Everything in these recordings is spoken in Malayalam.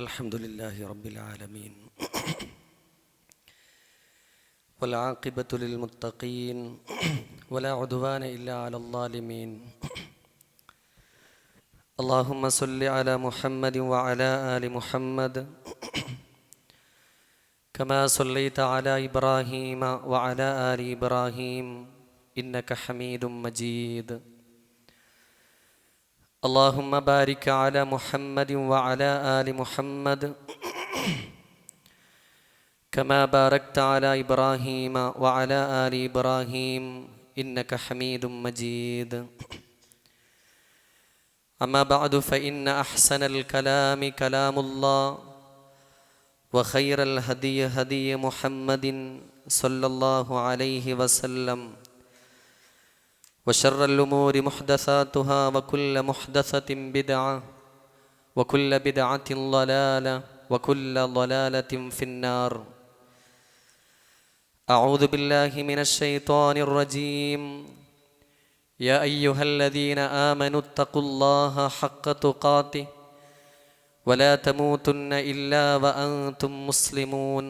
الحمدلله رب العالمين والعاقبة للمتقين ولا عدوان إلا على الظالمين. اللهم صل على محمد وعلى آل محمد كما صليت على إبراهيم وعلى آل إبراهيم إنك حميد مجيد. اللهم بارك على محمد وعلى آل محمد كما باركت على إبراهيم وعلى آل إبراهيم إنك حميد مجيد. أما بعد فإن أحسن الكلام كلام الله وخير الهدي هدي محمد صلى الله عليه وسلم وشر الأمور محدثاتها وكل محدثة بدعة وكل بدعة ضلالة وكل ضلالة في النار. أعوذ بالله من الشيطان الرجيم. يا أيها الذين آمنوا اتقوا الله حق تقاته ولا تموتن إلا وأنتم مسلمون.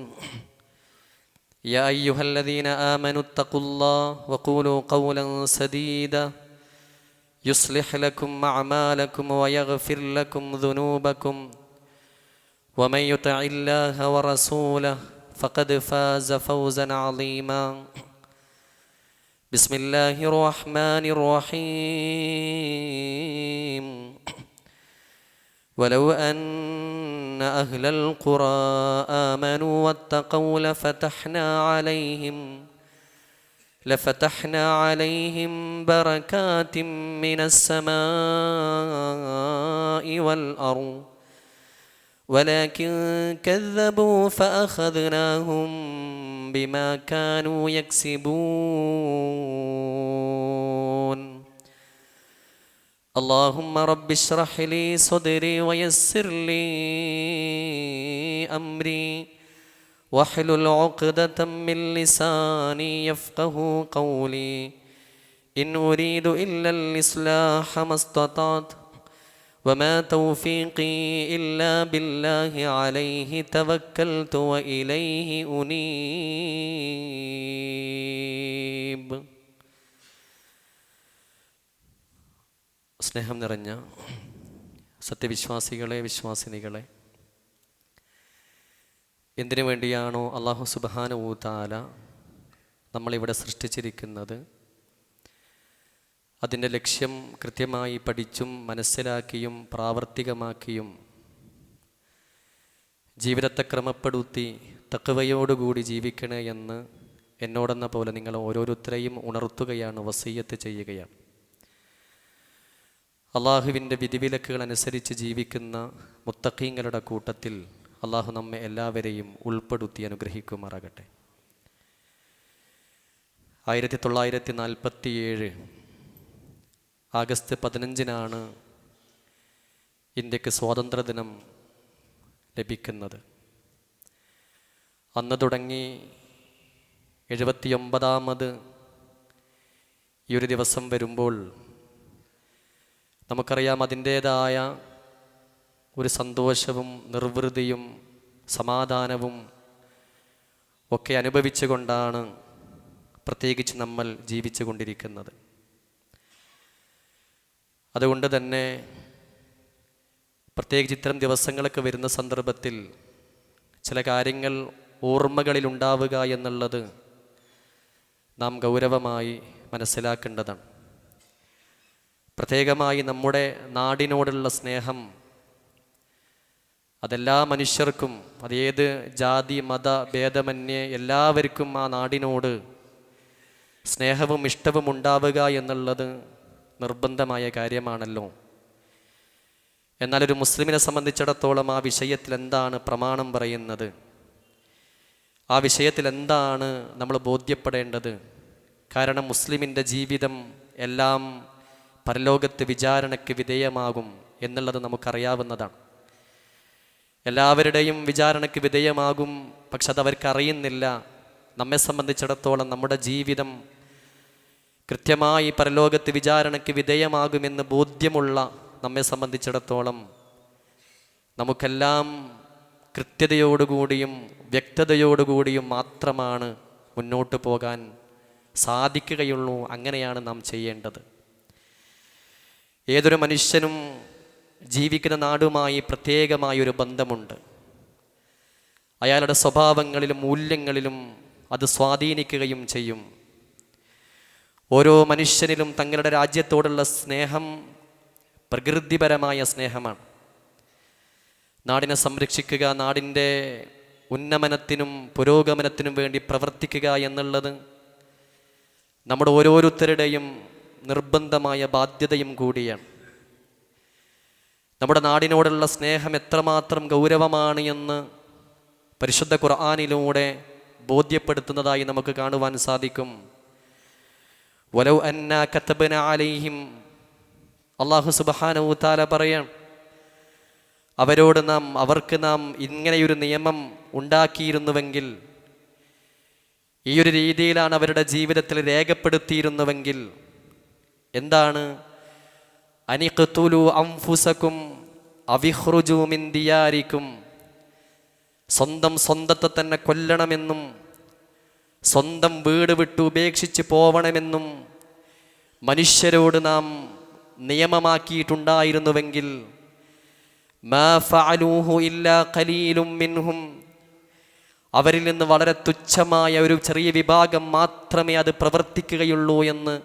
يا أيها الذين آمنوا اتقوا الله وقولوا قولا سديدا يصلح لكم أعمالكم ويغفر لكم ذنوبكم ومن يطع الله ورسوله فقد فاز فوزا عظيما. بسم الله الرحمن الرحيم. ولو أن أهل القرى آمنوا واتقوا لفتحنا عليهم بركات من السماء والأرض ولكن كذبوا فأخذناهم بما كانوا يكسبون. اللهم رب اشرح لي صدري ويسر لي أمري واحلل عقدة من لساني يفقه قولي. إن أريد إلا الإصلاح ما استطعت وما توفيقي إلا بالله عليه توكلت وإليه أنيب. സ്നേഹം നിറഞ്ഞ സത്യവിശ്വാസികളെ, വിശ്വാസിനികളെ, എന്തിനു വേണ്ടിയാണോ അല്ലാഹു സുബ്ഹാനഹു വ തആല നമ്മളിവിടെ സൃഷ്ടിച്ചിരിക്കുന്നത്, അതിൻ്റെ ലക്ഷ്യം കൃത്യമായി പഠിച്ചും മനസ്സിലാക്കിയും പ്രാവർത്തികമാക്കിയും ജീവിതത്തെ ക്രമപ്പെടുത്തി തഖ്വയോടുകൂടി ജീവിക്കണേ എന്ന് എന്നോടെന്ന പോലെ നിങ്ങൾ ഓരോരുത്തരെയും ഉണർത്തുകയാണ്, വസിയ്യത്ത് ചെയ്യുകയാണ്. അള്ളാഹുവിൻ്റെ വിധിവിലക്കുകൾ അനുസരിച്ച് ജീവിക്കുന്ന മുത്തഖീങ്ങളുടെ കൂട്ടത്തിൽ അള്ളാഹു നമ്മെ എല്ലാവരെയും ഉൾപ്പെടുത്തി അനുഗ്രഹിക്കുമാറാകട്ടെ. 1947 ആഗസ്റ്റ് 15 ഇന്ത്യക്ക് സ്വാതന്ത്ര്യദിനം ലഭിക്കുന്നത്. അന്ന് തുടങ്ങി 79ാമത് ഈ ഒരു ദിവസം വരുമ്പോൾ നമുക്കറിയാം, അതിൻ്റേതായ ഒരു സന്തോഷവും നിർവൃതിയും സമാധാനവും ഒക്കെ അനുഭവിച്ചുകൊണ്ടാണ് പ്രത്യേകിച്ച് നമ്മൾ ജീവിച്ചു കൊണ്ടിരിക്കുന്നത്. അതുകൊണ്ട് തന്നെ പ്രത്യേകിച്ച് ഇത്തരം ദിവസങ്ങളൊക്കെ വരുന്ന സന്ദർഭത്തിൽ ചില കാര്യങ്ങൾ ഓർമ്മകളിലുണ്ടാവുക എന്നുള്ളത് നാം ഗൗരവമായി മനസ്സിലാക്കേണ്ടതാണ്. പ്രത്യേകമായി നമ്മുടെ നാടിനോടുള്ള സ്നേഹം അതെല്ലാ മനുഷ്യർക്കും, അതേത് ജാതി മത ഭേദമന്യേ എല്ലാവർക്കും ആ നാടിനോട് സ്നേഹവും ഇഷ്ടവും ഉണ്ടാവുക എന്നുള്ളത് നിർബന്ധമായ കാര്യമാണല്ലോ. എന്നാൽ ഒരു മുസ്ലിമിനെ സംബന്ധിച്ചിടത്തോളം ആ വിഷയത്തിൽ എന്താണ് പ്രമാണം പറയുന്നത്, ആ വിഷയത്തിൽ എന്താണ് നമ്മൾ ബോധ്യപ്പെടേണ്ടത്? കാരണം മുസ്ലിമിൻ്റെ ജീവിതം എല്ലാം പരലോകത്ത് വിചാരണയ്ക്ക് വിധേയമാകും എന്നുള്ളത് നമുക്കറിയാവുന്നതാണ്. എല്ലാവരുടെയും വിചാരണയ്ക്ക് വിധേയമാകും, പക്ഷെ അതവർക്കറിയുന്നില്ല. നമ്മെ സംബന്ധിച്ചിടത്തോളം നമ്മുടെ ജീവിതം കൃത്യമായി പരലോകത്ത് വിചാരണയ്ക്ക് വിധേയമാകുമെന്ന് ബോധ്യമുള്ള നമ്മെ സംബന്ധിച്ചിടത്തോളം നമുക്കെല്ലാം കൃത്യതയോടുകൂടിയും വ്യക്തതയോടുകൂടിയും മാത്രമാണ് മുന്നോട്ട് പോകാൻ സാധിക്കുകയുള്ളൂ. അങ്ങനെയാണ് നാം ചെയ്യേണ്ടത്. ഏതൊരു മനുഷ്യനും ജീവിക്കുന്ന നാടുമായി പ്രത്യേകമായൊരു ബന്ധമുണ്ട്. അയാളുടെ സ്വഭാവങ്ങളിലും മൂല്യങ്ങളിലും അത് സ്വാധീനിക്കുകയും ചെയ്യും. ഓരോ മനുഷ്യനിലും തങ്ങളുടെ രാജ്യത്തോടുള്ള സ്നേഹം പ്രകൃതിപരമായ സ്നേഹമാണ്. നാടിനെ സംരക്ഷിക്കുക, നാടിൻ്റെ ഉന്നമനത്തിനും പുരോഗമനത്തിനും വേണ്ടി പ്രവർത്തിക്കുക എന്നുള്ളത് നമ്മുടെ ഓരോരുത്തരുടെയും നിർബന്ധമായ ബാധ്യതയും കൂടിയാണ്. നമ്മുടെ നാടിനോടുള്ള സ്നേഹം എത്രമാത്രം ഗൗരവമാണ് എന്ന് പരിശുദ്ധ ഖുർആനിലൂടെ ബോധ്യപ്പെടുത്തുന്നതായി നമുക്ക് കാണുവാൻ സാധിക്കും. വലൗ അന്നാ കതബ്ന അലൈഹിം, അല്ലാഹു സുബ്ഹാനഹു തആല പറയാം, അവർക്ക് നാം ഇങ്ങനെയൊരു നിയമം ഉണ്ടാക്കിയിരുന്നുവെങ്കിൽ, ഈ ഒരു രീതിയിലാണ് അവരുടെ ജീവിതത്തിൽ രേഖപ്പെടുത്തിയിരുന്നുവെങ്കിൽ, എന്താണ്? അനിഖ്തുലു അൻഫുസകും അവിഖ്റുജു മിൻ ദിയാരിക്കും, സ്വന്തത്തെ തന്നെ കൊല്ലണമെന്നും സ്വന്തം വീട് വിട്ട് ഉപേക്ഷിച്ച് പോവണമെന്നും മനുഷ്യരോട് നാം നിയമമാക്കിയിട്ടുണ്ടായിരുന്നുവെങ്കിൽ, മാ ഫഅലൂഹു ഇല്ലാ ഖലീലും മിൻഹും, അവരിൽ നിന്ന് വളരെ തുച്ഛമായ ഒരു ചെറിയ വിഭാഗം മാത്രമേ അത് പ്രവർത്തിക്കുകയുള്ളൂ എന്ന്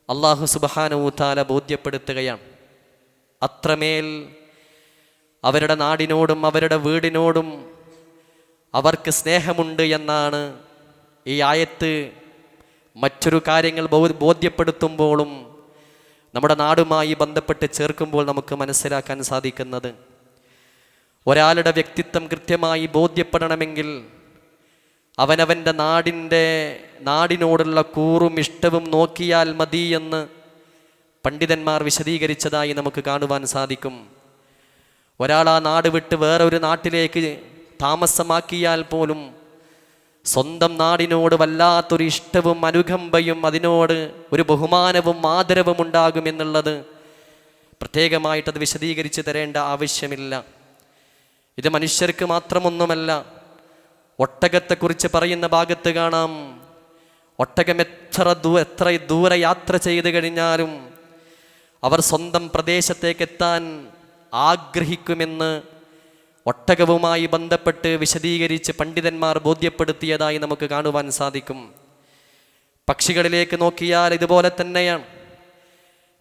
അല്ലാഹു സുബ്ഹാനഹു തആല ബോധ്യപ്പെടുത്തുകയാണ്. അത്രമേൽ അവരുടെ നാടിനോടും അവരുടെ വീടിനോടും അവർക്ക് സ്നേഹമുണ്ട് എന്നാണ് ഈ ആയത്ത് മറ്റൊരു കാര്യങ്ങൾ ബോധ്യപ്പെടുത്തുമ്പോഴും നമ്മുടെ നാടുമായി ബന്ധപ്പെട്ട് ചേർക്കുമ്പോൾ നമുക്ക് മനസ്സിലാക്കാൻ സാധിക്കുന്നത്. ഒരാളുടെ വ്യക്തിത്വം കൃത്യമായി ബോധ്യപ്പെടണമെങ്കിൽ അവനവൻ്റെ നാടിനോടുള്ള കൂറും ഇഷ്ടവും നോക്കിയാൽ മതി എന്ന് പണ്ഡിതന്മാർ വിശദീകരിച്ചതായി നമുക്ക് കാണുവാൻ സാധിക്കും. ഒരാൾ ആ നാട് വിട്ട് വേറൊരു നാട്ടിലേക്ക് താമസമാക്കിയാൽ പോലും സ്വന്തം നാടിനോട് വല്ലാത്തൊരു ഇഷ്ടവും അനുകമ്പയും അതിനോട് ഒരു ബഹുമാനവും ആദരവും ഉണ്ടാകുമെന്നുള്ളത് പ്രത്യേകമായിട്ടത് വിശദീകരിച്ച് തരേണ്ട ആവശ്യമില്ല. ഇത് മനുഷ്യർക്ക് മാത്രമൊന്നുമല്ല. ഒട്ടകത്തെക്കുറിച്ച് പറയുന്ന ഭാഗത്ത് കാണാം, ഒട്ടകം എത്ര ദൂരെ യാത്ര ചെയ്ത് കഴിഞ്ഞാലും അവർ സ്വന്തം പ്രദേശത്തേക്ക് എത്താൻ ആഗ്രഹിക്കുമെന്ന് ഒട്ടകവുമായി ബന്ധപ്പെട്ട് വിശദീകരിച്ച് പണ്ഡിതന്മാർ ബോധ്യപ്പെടുത്തിയതായി നമുക്ക് കാണുവാൻ സാധിക്കും. പക്ഷികളിലേക്ക് നോക്കിയാൽ ഇതുപോലെ തന്നെയാണ്.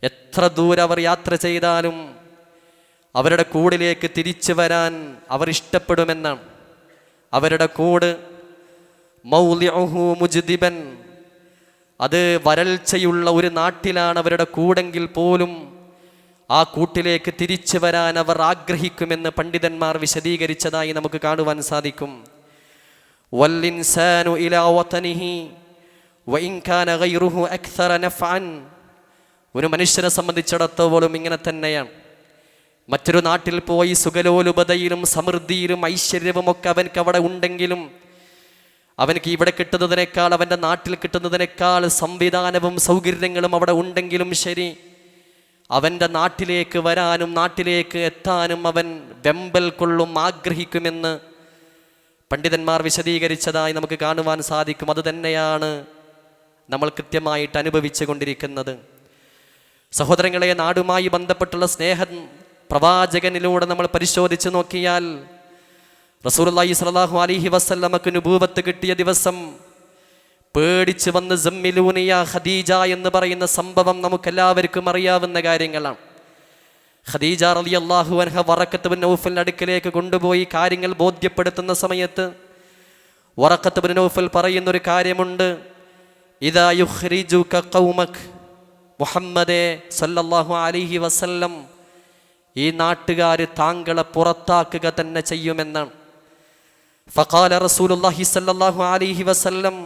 എത്ര ദൂരം അവർ യാത്ര ചെയ്താലും അവരുടെ കൂടിലേക്ക് തിരിച്ചു വരാൻ അവർ ഇഷ്ടപ്പെടുമെന്നാണ്. അവരുടെ കൂട് മൗളിഉഹു മുജ്ദിബൻ, അത് വരൾച്ചയുള്ള ഒരു നാട്ടിലാണ് അവരുടെ കൂടെങ്കിൽ പോലും ആ കൂട്ടിലേക്ക് തിരിച്ചു വരാൻ അവർ ആഗ്രഹിക്കുമെന്ന് പണ്ഡിതന്മാർ വിശദീകരിച്ചതായി നമുക്ക് കാണുവാൻ സാധിക്കും. വല്ലിൻസാനു ഇലാ വതനിഹി വഇൻ കാന ഗൈറുഹു അക്സറ നഫ്അൻ, ഒരു മനുഷ്യനെ സംബന്ധിച്ചിടത്തോളം ഇങ്ങനെ തന്നെയാണ്. മറ്റൊരു നാട്ടിൽ പോയി സുഖലോലുപതയിലും സമൃദ്ധിയിലും ഐശ്വര്യവും ഒക്കെ അവൻക്ക് അവിടെ ഉണ്ടെങ്കിലും അവനക്ക് ഇവിടെ കിട്ടുന്നതിനേക്കാൾ അവൻ്റെ നാട്ടിൽ കിട്ടുന്നതിനേക്കാൾ സംവിധാനവും സൗകര്യങ്ങളും അവിടെ ഉണ്ടെങ്കിലും ശരി, അവൻ്റെ നാട്ടിലേക്ക് വരാനും നാട്ടിലേക്ക് എത്താനും അവൻ വെമ്പൽ കൊള്ളും, ആഗ്രഹിക്കുമെന്ന് പണ്ഡിതന്മാർ വിശദീകരിച്ചതായി നമുക്ക് കാണുവാൻ സാധിക്കും. അത് തന്നെയാണ് നമ്മൾ കൃത്യമായിട്ട് അനുഭവിച്ചു കൊണ്ടിരിക്കുന്നത്. സഹോദരങ്ങളെ, നാടുമായി ബന്ധപ്പെട്ടുള്ള സ്നേഹം പ്രവാചകനിലൂടെ നമ്മൾ പരിശോധിച്ച് നോക്കിയാൽ റസൂലുള്ളാഹി സ്വല്ലല്ലാഹു അലൈഹി വസല്ലമക്ക് നുബൂവത്ത് കിട്ടിയ ദിവസം പേടിച്ച് വന്ന് സമ്മിലൂനിയ ഖദീജ എന്ന് പറയുന്ന സംഭവം നമുക്കെല്ലാവർക്കും അറിയാവുന്ന കാര്യങ്ങളാണ്. ഖദീജ റളിയല്ലാഹു അൻഹ വറഖത്ത് ബിൻ നൗഫലിന്റെ അടുക്കലേക്ക് കൊണ്ടുപോയി കാര്യങ്ങൾ ബോധ്യപ്പെടുത്തുന്ന സമയത്ത് വറഖത്ത് ബിൻ നൗഫൽ പറയുന്നൊരു കാര്യമുണ്ട്. ഇദാ യുഖ്രിജുക ഖൗമക്, മുഹമ്മദേ സല്ലല്ലാഹു അലൈഹി വസല്ലം, ഈ നാട്ടുകാർ താങ്കളെ പുറത്താക്കുക തന്നെ ചെയ്യുമെന്നാണ്. ഫഖാല റസൂലുള്ളാഹി സ്വല്ലല്ലാഹു അലൈഹി വസല്ലം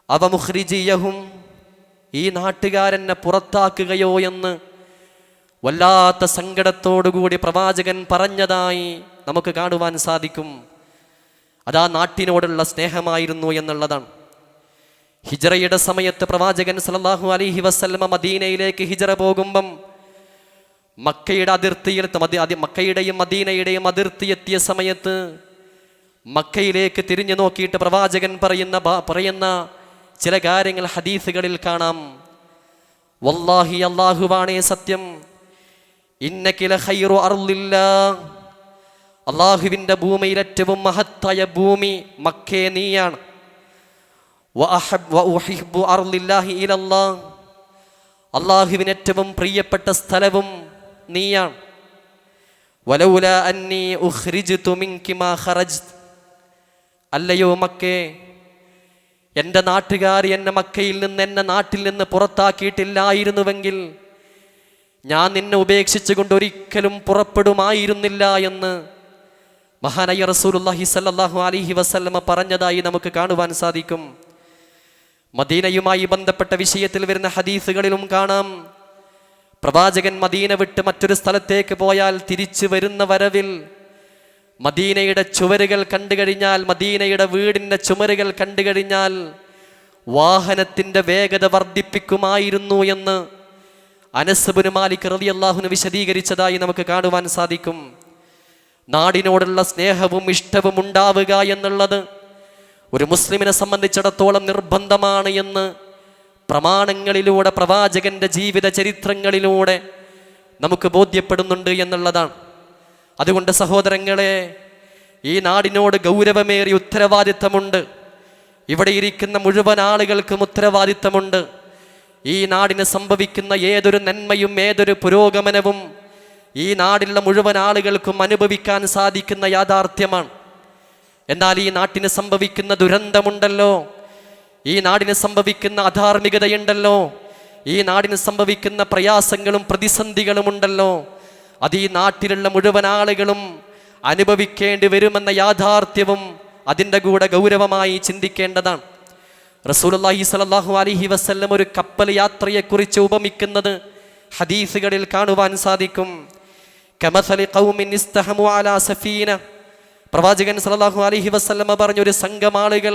അവ മുഖ്രിജിയഹും, ഈ നാട്ടുകാരെന്നെ പുറത്താക്കുകയോ എന്ന് വല്ലാത്ത സങ്കടത്തോടുകൂടി പ്രവാചകൻ പറഞ്ഞതായി നമുക്ക് കാണുവാൻ സാധിക്കും. അതാ നാട്ടിനോടുള്ള സ്നേഹമായിരുന്നു എന്നുള്ളതാണ്. ഹിജ്റയുടെ സമയത്ത് പ്രവാചകൻ സല്ലല്ലാഹു അലൈഹി വസല്ലമ മദീനയിലേക്ക് ഹിജ്റ പോകുമ്പം മക്കയുടെ അതിർത്തിയിൽ മക്കയുടെയും മദീനയുടെയും അതിർത്തി എത്തിയ സമയത്ത് മക്കയിലേക്ക് തിരിഞ്ഞു നോക്കിയിട്ട് പ്രവാചകൻ പറയുന്ന ചില കാര്യങ്ങൾ ഹദീസുകളിൽ കാണാം. വല്ലാഹി, അല്ലാഹുവാണേ സത്യം, ഇന്നക ലഖൈറു അർളില്ലാഹ്, അല്ലാഹുവിൻ്റെ ഭൂമിയിൽ ഏറ്റവും മഹത്തായ ഭൂമി മക്കേ നീയാണ്. വഉഹിബ്ബു അർളില്ലാഹി ഇലല്ലാഹ്, അല്ലാഹുവിന് ഏറ്റവും പ്രിയപ്പെട്ട സ്ഥലവും നീയാണ്. വലൗലാ അന്നി ഉഖ്രിജ്തു മിൻകി മാ ഖറജ്തു, അല്ലയോ മക്കേ, എൻ്റെ നാട്ടുകാർ എന്നെ മക്കയിൽ നിന്ന്, എന്നെ നാട്ടിൽ നിന്ന് പുറത്താക്കിയിട്ടില്ലായിരുന്നുവെങ്കിൽ ഞാൻ നിന്നെ ഉപേക്ഷിച്ചുകൊണ്ട് ഒരിക്കലും പുറപ്പെടുമായിരുന്നില്ല എന്ന് മഹാനായ റസൂലുള്ളാഹി സ്വല്ലല്ലാഹു അലൈഹി വസല്ലമ പറഞ്ഞതായി നമുക്ക് കാണുവാൻ സാധിക്കും. മദീനയുമായി ബന്ധപ്പെട്ട വിഷയത്തിൽ വരുന്ന ഹദീസുകളിലും കാണാം, പ്രവാചകൻ മദീന വിട്ട് മറ്റൊരു സ്ഥലത്തേക്ക് പോയാൽ തിരിച്ചു വരുന്ന വരവിൽ മദീനയുടെ ചുവരുകൾ കണ്ടു കഴിഞ്ഞാൽ, മദീനയുടെ വീടിൻ്റെ ചുമരുകൾ കണ്ടു കഴിഞ്ഞാൽ വാഹനത്തിൻ്റെ വേഗത വർദ്ധിപ്പിക്കുമായിരുന്നു എന്ന് അനസ് ഇബ്നു മാലിക് റളിയല്ലാഹു അൻഹു വിശദീകരിച്ചതായി നമുക്ക് കാണുവാൻ സാധിക്കും. നാടിനോടുള്ള സ്നേഹവും ഇഷ്ടവും ഉണ്ടാവുക എന്നുള്ളത് ഒരു മുസ്ലിമിനെ സംബന്ധിച്ചിടത്തോളം നിർബന്ധമാണ് എന്ന് പ്രമാണങ്ങളിലൂടെ, പ്രവാചകന്റെ ജീവിത ചരിത്രങ്ങളിലൂടെ നമുക്ക് ബോധ്യപ്പെടുന്നുണ്ട് എന്നുള്ളതാണ്. അതുകൊണ്ട് സഹോദരങ്ങളെ, ഈ നാടിനോട് ഗൗരവമേറിയ ഉത്തരവാദിത്തമുണ്ട്. ഇവിടെ ഇരിക്കുന്ന മുഴുവൻ ആളുകൾക്കും ഉത്തരവാദിത്തമുണ്ട്. ഈ നാടിന് സംഭവിക്കുന്ന ഏതൊരു നന്മയും ഏതൊരു പുരോഗമനവും ഈ നാടിലുള്ള മുഴുവൻ ആളുകൾക്കും അനുഭവിക്കാൻ സാധിക്കുന്ന യാഥാർത്ഥ്യമാണ്. എന്നാൽ ഈ നാട്ടിന് സംഭവിക്കുന്ന ദുരന്തമുണ്ടല്ലോ, ഈ നാടിന് സംഭവിക്കുന്ന അധാർമികതയുണ്ടല്ലോ, ഈ നാടിന് സംഭവിക്കുന്ന പ്രയാസങ്ങളും പ്രതിസന്ധികളും ഉണ്ടല്ലോ, അത് ഈ നാട്ടിലുള്ള മുഴുവൻ ആളുകളും അനുഭവിക്കേണ്ടി വരുമെന്ന യാഥാർത്ഥ്യവും അതിൻ്റെ കൂടെ ഗൗരവമായി ചിന്തിക്കേണ്ടതാണ്. റസൂലുള്ളാഹി സ്വല്ലല്ലാഹു അലൈഹി വസല്ലം ഒരു കപ്പൽ യാത്രയെക്കുറിച്ച് ഉപമിക്കുന്നത് ഹദീസുകളിൽ കാണുവാൻ സാധിക്കും. കമസലി ഖൗമിൻ ഇസ്തഹമു അലാ സഫീന, പ്രവാചകൻ സ്വല്ലല്ലാഹു അലൈഹി വസല്ലം പറഞ്ഞു, ഒരു സംഘം ആളുകൾ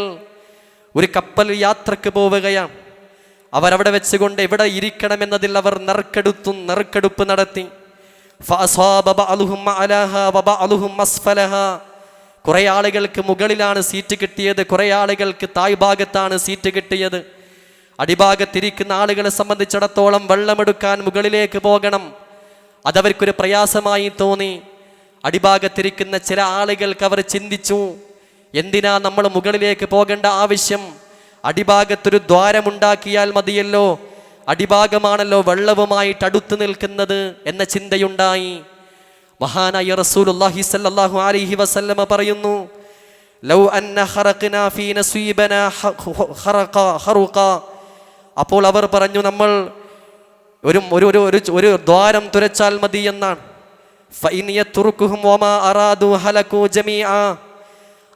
ഒരു കപ്പൽ യാത്രക്ക് പോവുകയാണ്. അവരവിടെ വെച്ചുകൊണ്ട് എവിടെ ഇരിക്കണമെന്നതിൽ അവർ നറുക്കെടുപ്പ് നടത്തി. കുറെ ആളുകൾക്ക് മുകളിലാണ് സീറ്റ് കിട്ടിയത്, കുറെ ആളുകൾക്ക് താഴ്ഭാഗത്താണ് സീറ്റ് കിട്ടിയത്. അടിഭാഗത്തിരിക്കുന്ന ആളുകളെ സംബന്ധിച്ചിടത്തോളം വെള്ളമെടുക്കാൻ മുകളിലേക്ക് പോകണം, അതവർക്കൊരു പ്രയാസമായി തോന്നി. അടിഭാഗത്തിരിക്കുന്ന ചില ആളുകൾക്ക് അവർ ചിന്തിച്ചു, എന്തിനാ നമ്മൾ മുകളിലേക്ക് പോകേണ്ട ആവശ്യം, അടിഭാഗത്തൊരു ദ്വാരമുണ്ടാക്കിയാൽ മതിയല്ലോ, അടിഭാഗമാണല്ലോ വെള്ളവുമായിട്ട് അടുത്തു നിൽക്കുന്നത് എന്ന ചിന്തയുണ്ടായി. മഹാനായ റസൂലുള്ളാഹി സ്വല്ലല്ലാഹു അലൈഹി വസല്ലമ പറയുന്നു, ലൗ അന്ന ഖറഖനാ ഫീ നസീബനാ ഖറഖ, അപ്പോൾ അവർ പറഞ്ഞു, നമ്മൾ ഒരു ദ്വാരം തുരച്ചാൽ മതി എന്നാണ്. ഫഇൻ യത്റുകുഹും വമാ അറാദു ഹലകു ജമീഅ,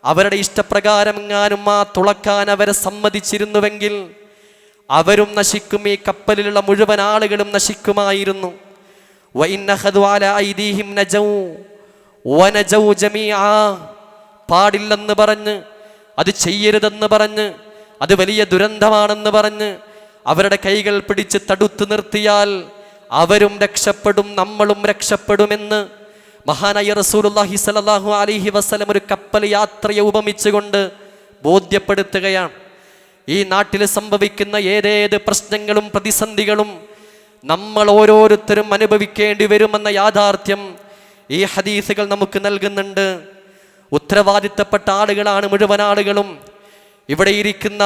അവരുടെ ഇഷ്ടപ്രകാരം എങ്ങാനും ആ തുളക്കാൻ അവരെ സമ്മതിച്ചിരുന്നുവെങ്കിൽ അവരും നശിക്കും, ഈ കപ്പലിലുള്ള മുഴുവൻ ആളുകളും നശിക്കുമായിരുന്നു. പാടില്ലെന്ന് പറഞ്ഞ്, അത് ചെയ്യരുതെന്ന് പറഞ്ഞ്, അത് വലിയ ദുരന്തമാണെന്ന് പറഞ്ഞ് അവരുടെ കൈകൾ പിടിച്ച് തടുത്തു നിർത്തിയാൽ അവരും രക്ഷപ്പെടും, നമ്മളും രക്ഷപ്പെടുമെന്ന് മഹാനായ റസൂലുള്ളാഹി സ്വല്ലല്ലാഹു അലൈഹി വസല്ലം ഒരു കപ്പൽ യാത്രയെ ഉപമിച്ചുകൊണ്ട് ബോധ്യപ്പെടുത്തുകയാണ്. ഈ നാട്ടിൽ സംഭവിക്കുന്ന ഏതേത് പ്രശ്നങ്ങളും പ്രതിസന്ധികളും നമ്മൾ ഓരോരുത്തരും അനുഭവിക്കേണ്ടി വരുമെന്ന യാഥാർത്ഥ്യം ഈ ഹദീസുകൾ നമുക്ക് നൽകുന്നുണ്ട്. ഉത്തരവാദിത്തപ്പെട്ട ആളുകളാണ് മുഴുവൻ ആളുകളും. ഇവിടെ ഇരിക്കുന്ന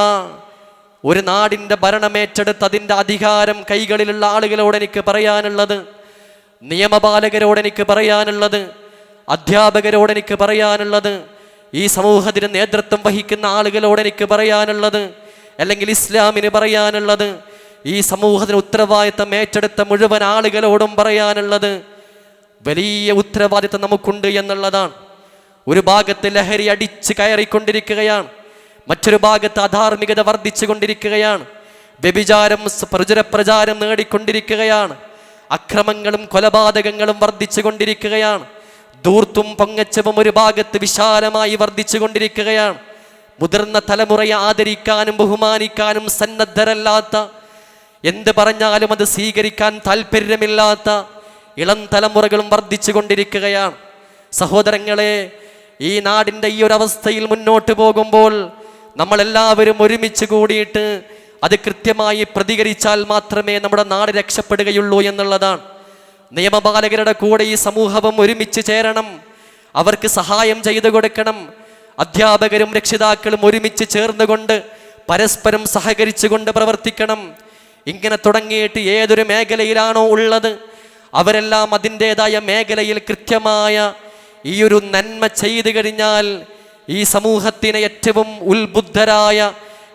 ഒരു നാടിൻ്റെ ഭരണമേറ്റെടുത്ത് അതിൻ്റെ അധികാരം കൈകളിലുള്ള ആളുകളോട് എനിക്ക് പറയാനുള്ളത്, നിയമപാലകരോട് എനിക്ക് പറയാനുള്ളത്, അധ്യാപകരോട് എനിക്ക് പറയാനുള്ളത്, ഈ സമൂഹത്തിന് നേതൃത്വം വഹിക്കുന്ന ആളുകളോട് എനിക്ക് പറയാനുള്ളത്, അല്ലെങ്കിൽ ഇസ്ലാമിന് പറയാനുള്ളത്, ഈ സമൂഹത്തിന് ഉത്തരവാദിത്തം ഏറ്റെടുത്ത മുഴുവൻ ആളുകളോടും പറയാനുള്ളത്, വലിയ ഉത്തരവാദിത്തം നമുക്കുണ്ട് എന്നുള്ളതാണ്. ഒരു ഭാഗത്ത് ലഹരി അടിച്ച് കയറിക്കൊണ്ടിരിക്കുകയാണ്, മറ്റൊരു ഭാഗത്ത് അധാർമികത വർദ്ധിച്ചു കൊണ്ടിരിക്കുകയാണ്, വ്യഭിചാരം പ്രചാരം നേടിക്കൊണ്ടിരിക്കുകയാണ്, അക്രമങ്ങളും കൊലപാതകങ്ങളും വർദ്ധിച്ചു കൊണ്ടിരിക്കുകയാണ്, ധൂർത്തും പൊങ്ങച്ചവും ഒരു ഭാഗത്ത് വിശാലമായി വർദ്ധിച്ചു കൊണ്ടിരിക്കുകയാണ്. മുതിർന്ന തലമുറയെ ആദരിക്കാനും ബഹുമാനിക്കാനും സന്നദ്ധരല്ലാത്ത, എന്ത് പറഞ്ഞാലും അത് സ്വീകരിക്കാൻ താല്പര്യമില്ലാത്ത ഇളം തലമുറകളും വർദ്ധിച്ചു കൊണ്ടിരിക്കുകയാണ്. സഹോദരങ്ങളെ, ഈ നാടിൻ്റെ ഈ ഒരു അവസ്ഥയിൽ മുന്നോട്ട് പോകുമ്പോൾ നമ്മളെല്ലാവരും ഒരുമിച്ച് കൂടിയിട്ട് അത് കൃത്യമായി പ്രതികരിച്ചാൽ മാത്രമേ നമ്മുടെ നാട് രക്ഷപ്പെടുകയുള്ളൂ എന്നുള്ളതാണ്. നിയമപാലകരുടെ കൂടെ ഈ സമൂഹവും ഒരുമിച്ച് ചേരണം, അവർക്ക് സഹായം ചെയ്തു കൊടുക്കണം. അധ്യാപകരും രക്ഷിതാക്കളും ഒരുമിച്ച് ചേർന്നുകൊണ്ട് പരസ്പരം സഹകരിച്ചുകൊണ്ട് പ്രവർത്തിക്കണം. ഇങ്ങനെ തുടങ്ങിയിട്ട് ഏതൊരു മേഖലയിലാണോ ഉള്ളത് അവരെല്ലാം അതിൻ്റെതായ മേഖലയിൽ കൃത്യമായ ഈ ഒരു നന്മ ചെയ്തു കഴിഞ്ഞാൽ ഈ സമൂഹത്തിനെ ഏറ്റവും ഉത്ബുദ്ധരായ,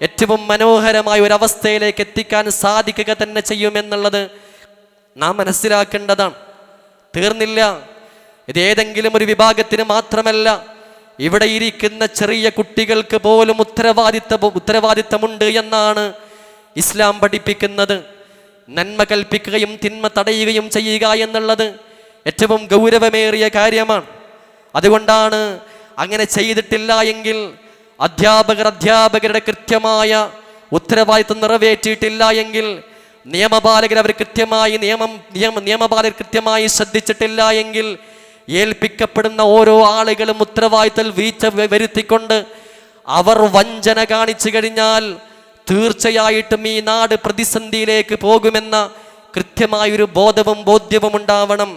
ഏറ്റവും മനോഹരമായ ഒരവസ്ഥയിലേക്ക് എത്തിക്കാൻ സാധിക്കുക തന്നെ ചെയ്യുമെന്നുള്ളത് നാം മനസ്സിലാക്കേണ്ടതാണ്. തീർന്നില്ല. ഇത് ഏതെങ്കിലും ഒരു വിഭാഗത്തിന് മാത്രമല്ല, ഇവിടെ ഇരിക്കുന്ന ചെറിയ കുട്ടികൾക്ക് പോലും ഉത്തരവാദിത്തമുണ്ട് എന്നാണ് ഇസ്ലാം പഠിപ്പിക്കുന്നത്. നന്മ കൽപ്പിക്കുകയും തിന്മ തടയുകയും ചെയ്യുക എന്നുള്ളത് ഏറ്റവും ഗൗരവമേറിയ കാര്യമാണ്. അതുകൊണ്ടാണ് അങ്ങനെ ചെയ്തിട്ടില്ല എങ്കിൽ അധ്യാപകരുടെ കൃത്യമായ ഉത്തരവാദിത്വം നിറവേറ്റിയിട്ടില്ല എങ്കിൽ നിയമപാലകർ കൃത്യമായി ശ്രദ്ധിച്ചിട്ടില്ല എങ്കിൽ ഏൽപ്പിക്കപ്പെടുന്ന ഓരോ ആളുകളും ഉത്തരവാദിത്തത്തിൽ വീഴ്ച വരുത്തിക്കൊണ്ട് അവർ വഞ്ചന കാണിച്ചു കഴിഞ്ഞാൽ തീർച്ചയായിട്ടും ഈ നാട് പ്രതിസന്ധിയിലേക്ക് പോകുമെന്ന കൃത്യമായൊരു ബോധ്യവും ഉണ്ടാവണം.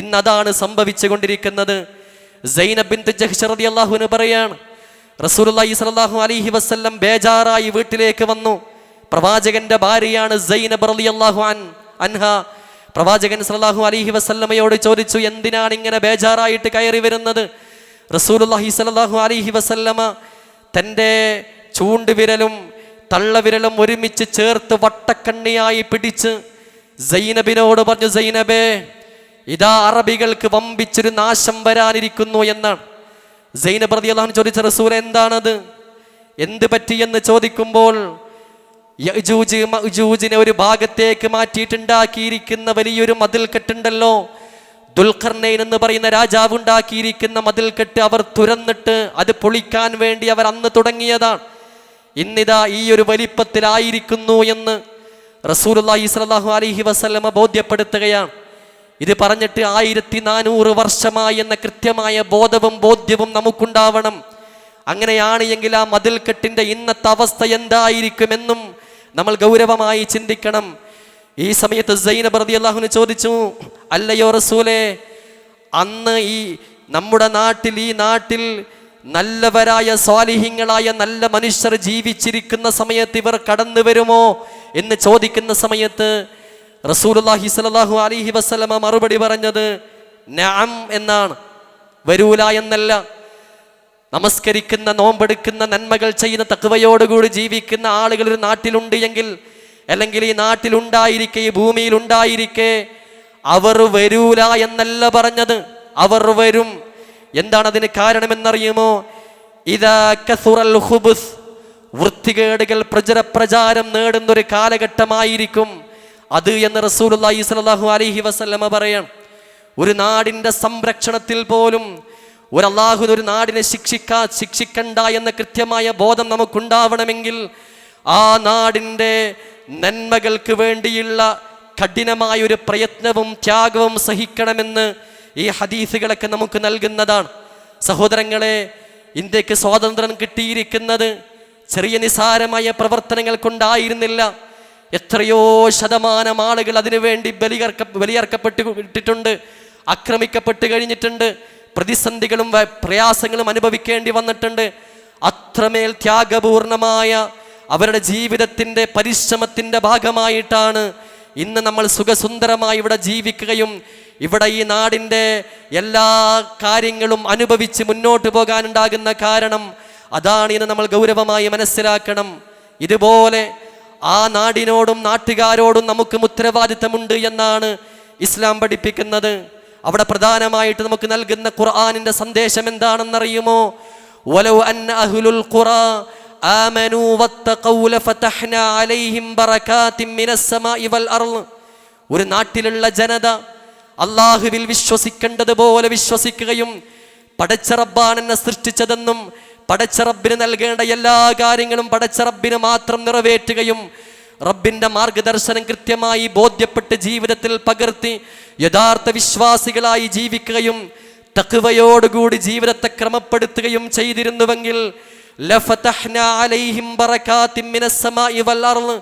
ഇന്നതാണ് സംഭവിച്ചു കൊണ്ടിരിക്കുന്നത്. സൈനബ് ബിൻത് ജഹ്ഷ് റളിയല്ലാഹു അൻഹ പറയാണ്, റസൂലുള്ളാഹി സ്വല്ലല്ലാഹു അലൈഹി വസല്ലം ബേജാറായി വീട്ടിലേക്ക് വന്നു. പ്രവാചകന്റെ ഭാര്യയാണ് സൈനബ് റളിയല്ലാഹു അൻഹ. പ്രവാചകൻ സ്വല്ലല്ലാഹു അലൈഹി വസല്ലമയോട് ചോദിച്ചു, എന്തിനാണ് ഇങ്ങനെ ബേജാറായിട്ട് കയറി വരുന്നത്? റസൂലുള്ളാഹി സ്വല്ലല്ലാഹു അലൈഹി വസല്ലമ തൻ്റെ ചൂണ്ടുവിരലും തള്ളവിരലും ഒരുമിച്ച് ചേർത്ത് വട്ടക്കണ്ണിയായി പിടിച്ച് സൈനബിനോട് പറഞ്ഞു, സൈനബേ, ഇതാ അറബികൾക്ക് വമ്പിച്ചൊരു നാശം വരാനിരിക്കുന്നു എന്നാണ്. സൈനബ് റളിയല്ലാഹു അൻഹ ചോദിച്ച, റസൂൽ എന്താണത്, എന്ത് പറ്റിയെന്ന് ചോദിക്കുമ്പോൾ യഅ്ജൂജ് മഅ്ജൂജിനെ ഒരു ഭാഗത്തേക്ക് മാറ്റിയിട്ടുണ്ടാക്കിയിരിക്കുന്ന വലിയൊരു മതിൽക്കെട്ടുണ്ടല്ലോ, ദുൽഖർനൈൻ എന്ന് പറയുന്ന രാജാവ് ഉണ്ടാക്കിയിരിക്കുന്ന മതിൽക്കെട്ട് അവർ തുരന്നിട്ട് അത് പൊളിക്കാൻ വേണ്ടി അവർ അന്ന് തുടങ്ങിയതാണ്. ഇന്നിതാ ഈ ഒരു വലിപ്പത്തിലായിരിക്കുന്നു എന്ന് റസൂലുള്ളാഹി സ്വല്ലല്ലാഹു അലൈഹി വസല്ലമ ബോധ്യപ്പെടുത്തുകയാണ്. ഇത് പറഞ്ഞിട്ട് 1400 വർഷമായി എന്ന കൃത്യമായ ബോധ്യവും നമുക്കുണ്ടാവണം. അങ്ങനെയാണ് എങ്കിൽ ആ മതിൽക്കെട്ടിൻ്റെ ഇന്നത്തെ അവസ്ഥ എന്തായിരിക്കുമെന്നും നമ്മൾ ഗൗരവമായി ചിന്തിക്കണം. ഈ സമയത്ത് സൈനബ് റളിയല്ലാഹു അൻഹ ചോദിച്ചു, അല്ലയോ റസൂലേ, അന്ന് ഈ നമ്മുടെ നാട്ടിൽ നല്ലവരായ സ്വാലിഹീങ്ങളായ നല്ല മനുഷ്യർ ജീവിച്ചിരിക്കുന്ന സമയത്ത് ഇവർ കടന്നു വരുമോ എന്ന് ചോദിക്കുന്ന സമയത്ത് റസൂലുള്ളാഹി സ്വല്ലല്ലാഹു അലൈഹി വസല്ലമ മറുപടി പറഞ്ഞത് നഅം എന്നാണ്, വരൂല എന്നല്ല. നമസ്കരിക്കുന്ന, നോമ്പെടുക്കുന്ന, നന്മകൾ ചെയ്യുന്ന, തഖ്വയോടുകൂടി ജീവിക്കുന്ന ആളുകൾ ഒരു നാട്ടിലുണ്ട് എങ്കിൽ, അല്ലെങ്കിൽ ഈ നാട്ടിലുണ്ടായിരിക്കെ, ഈ ഭൂമിയിൽ ഉണ്ടായിരിക്കെ അവർ വരൂല എന്നല്ല പറഞ്ഞത്, അവർ വരും. എന്താണ് അതിന് കാരണമെന്നറിയുമോ? ഇദാ കസുറൽ ഖുബുസ്, വൃത്തികേടുകൾ പ്രചാരം നേടുന്നൊരു കാലഘട്ടമായിരിക്കും അത് എന്ന് റസൂലുള്ളാഹി സ്വല്ലല്ലാഹു അലൈഹി വസല്ലമ പറയാം. ഒരു നാടിൻ്റെ സംരക്ഷണത്തിൽ പോലും ഒരു നാടിനെ ശിക്ഷിക്കണ്ട എന്ന കൃത്യമായ ബോധം നമുക്കുണ്ടാവണമെങ്കിൽ ആ നാടിൻ്റെ നന്മകൾക്ക് വേണ്ടിയുള്ള കഠിനമായൊരു പ്രയത്നവും ത്യാഗവും സഹിക്കണമെന്ന് ഈ ഹദീസുകളൊക്കെ നമുക്ക് നൽകുന്നതാണ്. സഹോദരങ്ങളെ, ഇന്ത്യക്ക് സ്വാതന്ത്ര്യം കിട്ടിയിരിക്കുന്നത് ചെറിയ നിസാരമായ പ്രവർത്തനങ്ങൾ കൊണ്ടായിരുന്നില്ല. എത്രയോ ശതമാനം ആളുകൾ അതിനുവേണ്ടി ബലിയർക്കപ്പെട്ടിട്ടുണ്ട്, ആക്രമിക്കപ്പെട്ട് കഴിഞ്ഞിട്ടുണ്ട്, പ്രതിസന്ധികളും പ്രയാസങ്ങളും അനുഭവിക്കേണ്ടി വന്നിട്ടുണ്ട്. അത്രമേൽ ത്യാഗപൂർണമായ അവരുടെ ജീവിതത്തിൻ്റെ പരിശ്രമത്തിൻ്റെ ഭാഗമായിട്ടാണ് ഇന്ന് നമ്മൾ സുഖസുന്ദരമായി ഇവിടെ ജീവിക്കുകയും ഇവിടെ ഈ നാടിൻ്റെ എല്ലാ കാര്യങ്ങളും അനുഭവിച്ച് മുന്നോട്ട് പോകാനുണ്ടാകുന്ന കാരണം അതാണ് എന്ന് നമ്മൾ ഗൗരവമായി മനസ്സിലാക്കണം. ഇതുപോലെ ആ നാടിനോടും നാട്ടുകാരോടും നമുക്ക് ഉത്തരവാദിത്തമുണ്ട് എന്നാണ് ഇസ്ലാം പഠിപ്പിക്കുന്നത്. അവിടെ പ്രധാനമായിട്ട് നമുക്ക് നൽകുന്ന ഖുർആനിന്റെ സന്ദേശം എന്താണെന്നറിയുമോ? വലൗ അന്ന അഹ്ലുൽ ഖുറാ ആമനൂ വത്തഖൗ ലഫതഹ്നാ അലൈഹിം ബറകാതിൻ മിനസ് സമാഇ വൽ അർള്. ഒരു നാട്ടിലുള്ള ജനത അല്ലാഹുവിൽ വിശ്വസിക്കേണ്ടതുപോലെ വിശ്വസിക്കുകയും പടച്ച റബ്ബാണ് എന്നെ സൃഷ്ടിച്ചതെന്നും പടച്ച റബ്ബിന് നൽകേണ്ട എല്ലാ കാര്യങ്ങളും പടച്ച റബ്ബിന് മാത്രം നിറവേറ്റുകയും റബ്ബിന്റെ മാർഗദർശനം കൃത്യമായി ബോധ്യപ്പെട്ട് ജീവിതത്തിൽ പകർത്തി യഥാർത്ഥ വിശ്വാസികളായി ജീവിക്കുകയും തഖ്വയോടുകൂടി ജീവിതത്തെ ക്രമപ്പെടുത്തുകയും ചെയ്തിരുന്നുവെങ്കിൽ ലഫതഹ്നാ അലൈഹിം ബറകാത്തിൻ മിനസ് സമാഇ വൽ അർള്,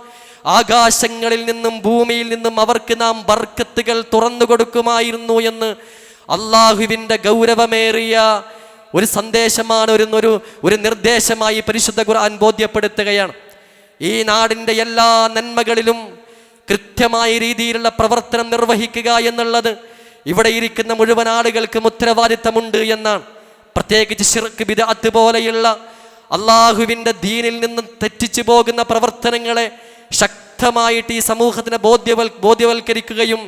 ആകാശങ്ങളിൽ നിന്നും ഭൂമിയിൽ നിന്നും അവർക്ക് നാം ബർക്കത്തുകൾ തുറന്നു കൊടുക്കുമായിരുന്നു എന്ന് അള്ളാഹുവിൻ്റെ ഗൗരവമേറിയ ഒരു സന്ദേശമാണ്, ഒരു നിർദ്ദേശമായി പരിശുദ്ധ ഖുർആൻ ബോധ്യപ്പെടുത്തുകയാണ്. ഈ നാടിൻ്റെ എല്ലാ നന്മകളിലും കൃത്യമായ രീതിയിലുള്ള പ്രവർത്തനം നിർവഹിക്കുക എന്നുള്ളത് ഇവിടെ ഇരിക്കുന്ന മുഴുവൻ ആളുകൾക്കും ഉത്തരവാദിത്തമുണ്ട് എന്നാണ്. പ്രത്യേകിച്ച് ശിർക്ക് ബിദ്അത്ത് പോലെയുള്ള അള്ളാഹുവിൻ്റെ ദീനിൽ നിന്നും തെറ്റിച്ചു പോകുന്ന പ്രവർത്തനങ്ങളെ ശക്തമായിട്ട് ഈ സമൂഹത്തിനെ ബോധ്യവൽക്കരിക്കുകയും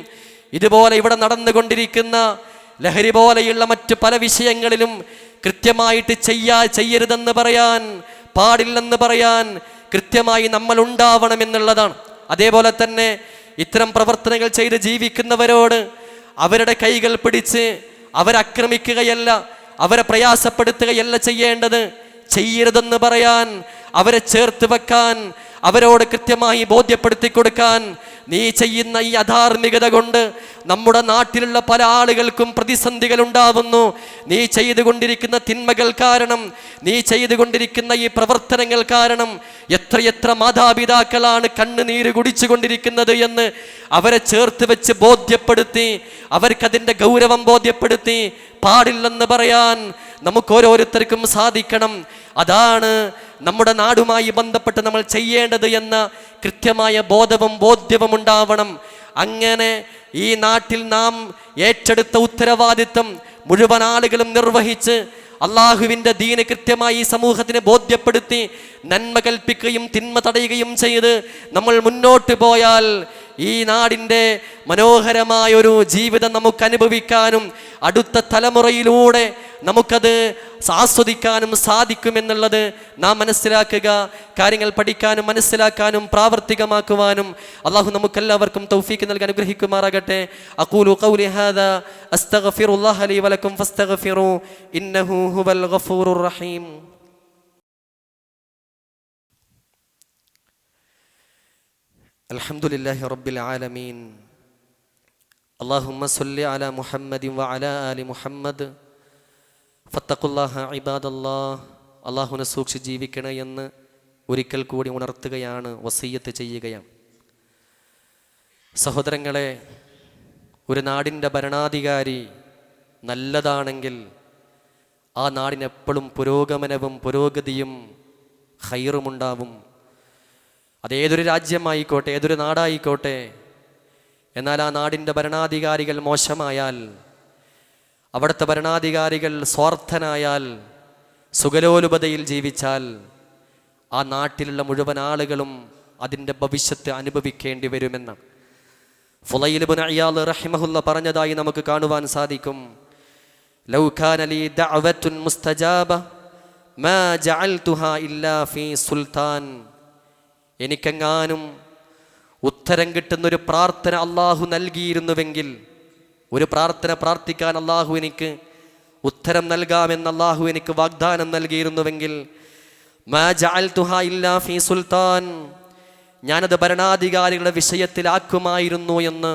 ഇതുപോലെ ഇവിടെ നടന്നുകൊണ്ടിരിക്കുന്ന ലഹരി പോലെയുള്ള മറ്റു പല വിഷയങ്ങളിലും കൃത്യമായിട്ട് ചെയ്യരുതെന്ന് പറയാൻ, പാടില്ലെന്ന് പറയാൻ കൃത്യമായി നമ്മൾ ഉണ്ടാവണമെന്നുള്ളതാണ്. അതേപോലെ തന്നെ ഇത്തരം പ്രവർത്തനങ്ങൾ ചെയ്ത് ജീവിക്കുന്നവരോട് അവരുടെ കൈകൾ പിടിച്ച് അവരാക്രമിക്കുകയല്ല, അവരെ പ്രയാസപ്പെടുത്തുകയല്ല ചെയ്യേണ്ടത്. ചെയ്യരുതെന്ന് പറയാൻ, അവരെ ചേർത്ത് വെക്കാൻ, അവരോട് കൃത്യമായി ബോധ്യപ്പെടുത്തി കൊടുക്കാൻ. നീ ചെയ്യുന്ന ഈ അധാർമികത കൊണ്ട് നമ്മുടെ നാട്ടിലുള്ള പല ആളുകൾക്കും പ്രതിസന്ധികൾ ഉണ്ടാവുന്നു. നീ ചെയ്തുകൊണ്ടിരിക്കുന്ന തിന്മകൾ കാരണം, നീ ചെയ്തുകൊണ്ടിരിക്കുന്ന ഈ പ്രവർത്തനങ്ങൾ കാരണം എത്രയെത്ര മാതാപിതാക്കളാണ് കണ്ണുനീര് കുടിച്ചുകൊണ്ടിരിക്കുന്നത് എന്ന് അവരെ ചേർത്ത് വെച്ച് ബോധ്യപ്പെടുത്തി, അവർക്കതിൻ്റെ ഗൗരവം ബോധ്യപ്പെടുത്തി പാടില്ലെന്ന് പറയാൻ നമുക്ക് ഓരോരുത്തർക്കും സാധിക്കണം. അതാണ് നമ്മുടെ നാടുമായി ബന്ധപ്പെട്ട് നമ്മൾ ചെയ്യേണ്ടത് എന്ന കൃത്യമായ ബോധ്യവും ഉണ്ടാവണം. അങ്ങനെ ഈ നാട്ടിൽ നാം ഏറ്റെടുത്ത ഉത്തരവാദിത്വം മുഴുവൻ ആളുകളും നിർവഹിച്ച് അള്ളാഹുവിൻ്റെ ദീന് കൃത്യമായി ഈ സമൂഹത്തിന് ബോധ്യപ്പെടുത്തി നന്മ കൽപ്പിക്കുകയും തിന്മ തടയുകയും ചെയ്ത് നമ്മൾ മുന്നോട്ട് പോയാൽ ഈ നാടിൻ്റെ മനോഹരമായൊരു ജീവിതം നമുക്ക് അനുഭവിക്കാനും അടുത്ത തലമുറയിലൂടെ നമുക്കത് ആസ്വദിക്കാനും സാധിക്കുമെന്നുള്ളത് നാം മനസ്സിലാക്കുക. കാര്യങ്ങൾ പഠിക്കാനും മനസ്സിലാക്കാനും പ്രാവർത്തികമാക്കുവാനും അള്ളാഹു നമുക്കെല്ലാവർക്കും തൗഫീക്ക് നൽകി അനുഗ്രഹിക്കുമാറാകട്ടെ. അഖൂലു ഖൗലി ഹാദാ അസ്തഗ്ഫിറുല്ലാഹ ലീ വലക്കും ഫസ്തഗ്ഫിറൂ ഇന്നഹു ഹുവൽ ഗഫൂറുർ റഹീം. അൽഹംദുലില്ലാഹി റബ്ബിൽ ആലമീൻ. അല്ലാഹുമ്മ സ്വല്ലി അലാ മുഹമ്മദിൻ വഅലാ ആലി മുഹമ്മദ് ഫത്തഖുല്ലാഹ ഇബാദല്ലാഹ്. അള്ളാഹുവിനെ സൂക്ഷിച്ച് ജീവിക്കണേ എന്ന് ഒരിക്കൽ കൂടി ഉണർത്തുകയാണ്, വസിയ്യത്ത് ചെയ്യുകയാണ്. സഹോദരങ്ങളെ, ഒരു നാടിൻ്റെ ഭരണാധികാരി നല്ലതാണെങ്കിൽ ആ നാടിനെപ്പോഴും പുരോഗമനവും പുരോഗതിയും ഖൈറുമുണ്ടാവും. അതേതൊരു രാജ്യമായിക്കോട്ടെ, ഏതൊരു നാടായിക്കോട്ടെ. എന്നാൽ ആ നാടിൻ്റെ ഭരണാധികാരികൾ മോശമായാൽ, അവിടുത്തെ ഭരണാധികാരികൾ സ്വാർത്ഥനായാൽ, സുഖലോലുപതയിൽ ജീവിച്ചാൽ ആ നാട്ടിലുള്ള മുഴുവൻ ആളുകളും അതിൻ്റെ ഭവിഷ്യത്ത് അനുഭവിക്കേണ്ടി വരുമെന്നാണ് ഫുളൈൽ ഇബ്നു ഇയാദ് റഹിമഹുല്ല പറഞ്ഞതായി നമുക്ക് കാണുവാൻ സാധിക്കും. ലൗ കാന ലീ ദഅവത്തുൻ മുസ്തജാബ മാ ജഅൽതുഹാ ഇല്ലാ ഫീ സുൽത്താൻ. എനിക്കെങ്ങാനും ഉത്തരം കിട്ടുന്നൊരു പ്രാർത്ഥന അള്ളാഹു നൽകിയിരുന്നുവെങ്കിൽ, ഒരു പ്രാർത്ഥന പ്രാർത്ഥിക്കാൻ അള്ളാഹു എനിക്ക് ഉത്തരം നൽകാമെന്ന് അള്ളാഹു എനിക്ക് വാഗ്ദാനം നൽകിയിരുന്നുവെങ്കിൽ മാ ജഅൽതുഹാ ഇല്ലാ ഫീ സുൽത്താൻ, ഞാനത് ഭരണാധികാരികളുടെ വിഷയത്തിലാക്കുമായിരുന്നു എന്ന്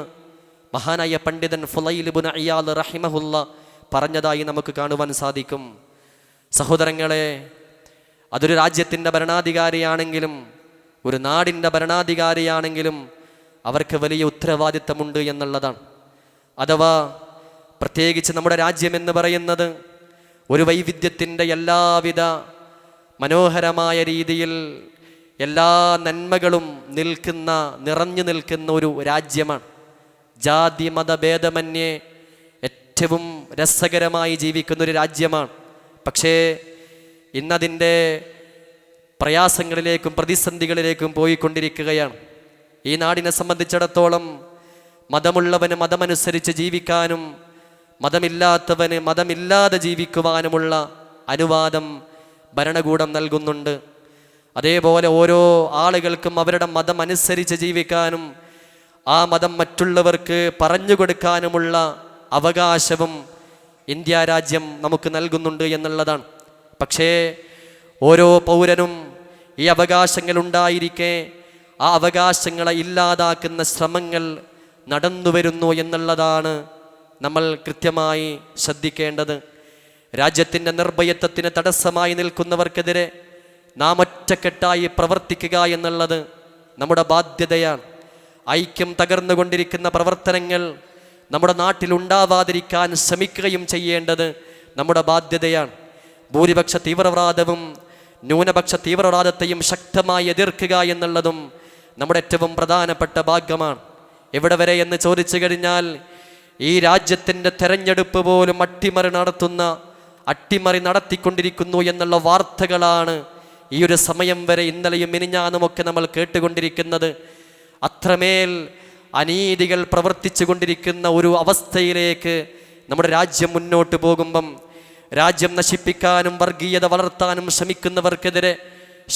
മഹാനായ പണ്ഡിതൻ ഫുളൈൽ ഇബ്നു ഇയാദ് റഹിമഹുല്ല പറഞ്ഞതായി നമുക്ക് കാണുവാൻ സാധിക്കും. സഹോദരങ്ങളെ, അതൊരു രാജ്യത്തിൻ്റെ ഭരണാധികാരിയാണെങ്കിലും ഒരു നാടിൻ്റെ ഭരണാധികാരിയാണെങ്കിലും അവർക്ക് വലിയ ഉത്തരവാദിത്തമുണ്ട് എന്നുള്ളതാണ്. അഥവാ പ്രത്യേകിച്ച് നമ്മുടെ രാജ്യം എന്ന് പറയുന്നത് ഒരു വൈവിധ്യത്തിൻ്റെ എല്ലാവിധ മനോഹരമായ രീതിയിൽ എല്ലാ നന്മകളും നിറഞ്ഞു നിൽക്കുന്ന ഒരു രാജ്യമാണ്. ജാതി മതഭേദമന്യേ ഏറ്റവും രസകരമായി ജീവിക്കുന്നൊരു രാജ്യമാണ്. പക്ഷേ ഇന്നതിൻ്റെ പ്രയാസങ്ങളിലേക്കും പ്രതിസന്ധികളിലേക്കും പോയിക്കൊണ്ടിരിക്കുകയാണ്. ഈ നാടിനെ സംബന്ധിച്ചിടത്തോളം മതമുള്ളവന് മതമനുസരിച്ച് ജീവിക്കാനും മതമില്ലാത്തവന് മതമില്ലാതെ ജീവിക്കുവാനുമുള്ള അനുവാദം ഭരണകൂടം നൽകുന്നുണ്ട്. അതേപോലെ ഓരോ ആളുകൾക്കും അവരുടെ മതം അനുസരിച്ച് ജീവിക്കാനും ആ മതം മറ്റുള്ളവർക്ക് പറഞ്ഞു കൊടുക്കാനുമുള്ള അവകാശവും ഇന്ത്യ രാജ്യം നമുക്ക് നൽകുന്നുണ്ട് എന്നുള്ളതാണ്. പക്ഷേ ഓരോ പൗരനും ഈ അവകാശങ്ങൾ ഉണ്ടായിരിക്കെ ആ അവകാശങ്ങളെ ഇല്ലാതാക്കുന്ന ശ്രമങ്ങൾ നടന്നു വരുന്നു എന്നുള്ളതാണ് നമ്മൾ കൃത്യമായി ശ്രദ്ധിക്കേണ്ടത്. രാജ്യത്തിൻ്റെ നിർഭയത്വത്തിന് തടസ്സമായി നിൽക്കുന്നവർക്കെതിരെ നാം ഒറ്റക്കെട്ടായി പ്രവർത്തിക്കുക എന്നുള്ളത് നമ്മുടെ ബാധ്യതയാണ്. ഐക്യം തകർന്നുകൊണ്ടിരിക്കുന്ന പ്രവർത്തനങ്ങൾ നമ്മുടെ നാട്ടിലുണ്ടാവാതിരിക്കാൻ ശ്രമിക്കുകയും ചെയ്യേണ്ടത് നമ്മുടെ ബാധ്യതയാണ്. ഭൂരിപക്ഷ തീവ്രവാദവും ന്യൂനപക്ഷ തീവ്രവാദത്തെയും ശക്തമായി എതിർക്കുക എന്നുള്ളതും നമ്മുടെ ഏറ്റവും പ്രധാനപ്പെട്ട ഭാഗമാണ്. എവിടെ വരെ എന്ന് ചോദിച്ചു കഴിഞ്ഞാൽ, ഈ രാജ്യത്തിൻ്റെ തെരഞ്ഞെടുപ്പ് പോലും അട്ടിമറി നടത്തിക്കൊണ്ടിരിക്കുന്നു എന്നുള്ള വാർത്തകളാണ് ഈ ഒരു സമയം വരെ ഇന്നലെയും മിനിഞ്ഞാന്നുമൊക്കെ നമ്മൾ കേട്ടുകൊണ്ടിരിക്കുന്നത്. അത്രമേൽ അനീതികൾ പ്രവർത്തിച്ചു കൊണ്ടിരിക്കുന്ന ഒരു അവസ്ഥയിലേക്ക് നമ്മുടെ രാജ്യം മുന്നോട്ട് പോകുമ്പം, രാജ്യം നശിപ്പിക്കാനും വർഗീയത വളർത്താനും ശ്രമിക്കുന്നവർക്കെതിരെ